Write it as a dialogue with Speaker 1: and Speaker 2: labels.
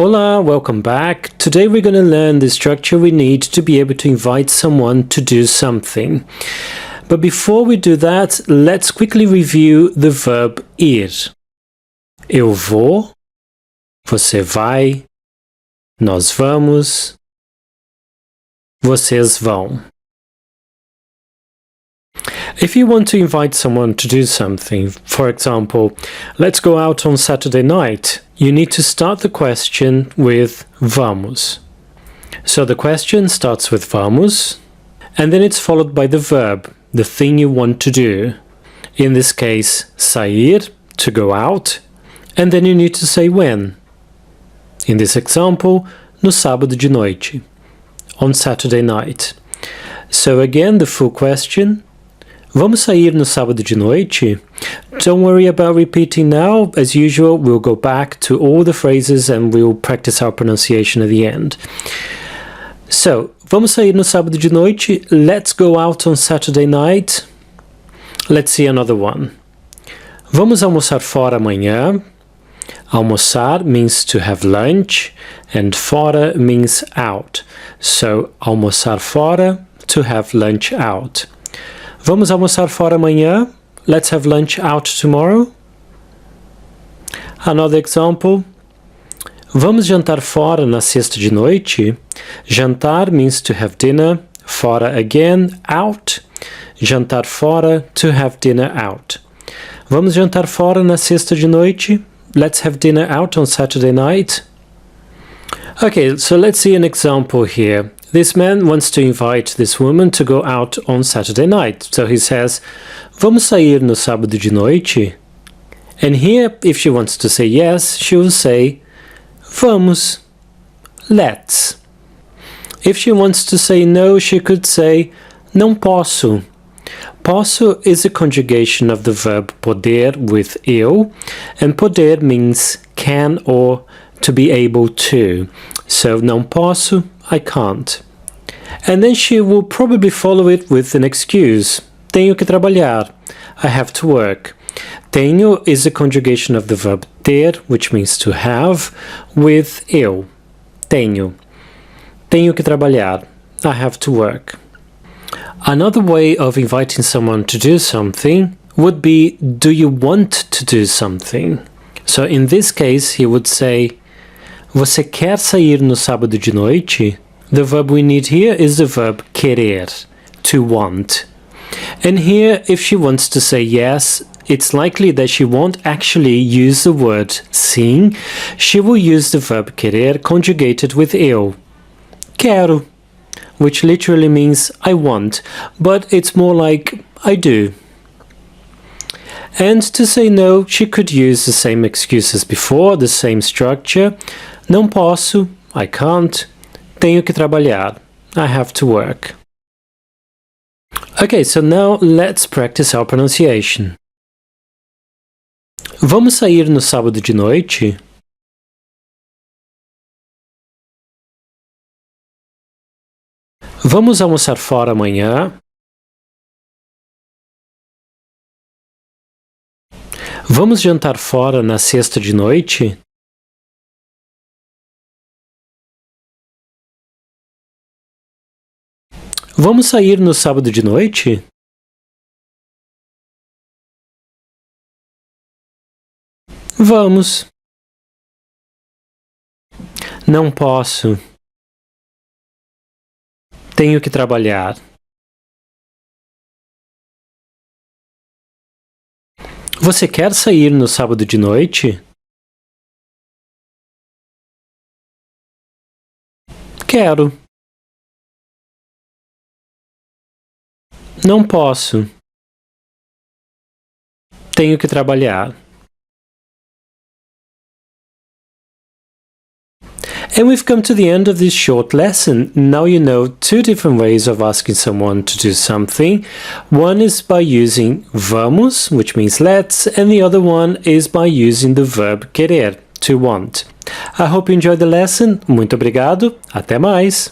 Speaker 1: Hola, welcome back. Today we're going to learn the structure we need to be able to invite someone to do something. But before we do that, let's quickly review the verb ir. Eu vou, você vai, nós vamos, vocês vão. If you want to invite someone to do something, for example, let's go out on Saturday night, you need to start the question with vamos. So the question starts with vamos, and then it's followed by the verb, the thing you want to do. In this case, sair, to go out, and then you need to say when. In this example, no sábado de noite, on Saturday night. So again, the full question. Vamos sair no sábado de noite? Don't worry about repeating now. As usual, we'll go back to all the phrases and we'll practice our pronunciation at the end. So, vamos sair no sábado de noite? Let's go out on Saturday night. Let's see another one. Vamos almoçar fora amanhã? Almoçar means to have lunch and fora means out. So, almoçar fora, to have lunch out. Vamos almoçar fora amanhã? Let's have lunch out tomorrow. Another example. Vamos jantar fora na sexta de noite? Jantar means to have dinner. Fora again, out. Jantar fora, to have dinner out. Vamos jantar fora na sexta de noite? Let's have dinner out on Saturday night. Okay, so let's see an example here. This man wants to invite this woman to go out on Saturday night. So he says, vamos sair no sábado de noite? And here, if she wants to say yes, she will say, vamos, let's. If she wants to say no, she could say, não posso. Posso is a conjugation of the verb poder with eu, and poder means can or to be able to. So, não posso, I can't. And then she will probably follow it with an excuse. Tenho que trabalhar. I have to work. Tenho is a conjugation of the verb ter, which means to have, with eu. Tenho. Tenho que trabalhar. I have to work. Another way of inviting someone to do something would be, do you want to do something? So in this case, he would say, você quer sair no sábado de noite? The verb we need here is the verb querer, to want. And here, if she wants to say yes, it's likely that she won't actually use the word sim. She will use the verb querer conjugated with eu. Quero, which literally means I want, but it's more like I do. And to say no, she could use the same excuse as before, the same structure. Não posso, I can't. Tenho que trabalhar, I have to work. Okay, so now let's practice our pronunciation. Vamos sair no sábado de noite? Vamos almoçar fora amanhã? Vamos jantar fora na sexta de noite? Vamos sair no sábado de noite? Vamos. Não posso. Tenho que trabalhar. Você quer sair no sábado de noite? Quero. Não posso. Tenho que trabalhar. And we've come to the end of this short lesson. Now you know two different ways of asking someone to do something. One is by using vamos, which means let's, and the other one is by using the verb querer, to want. I hope you enjoyed the lesson. Muito obrigado. Até mais.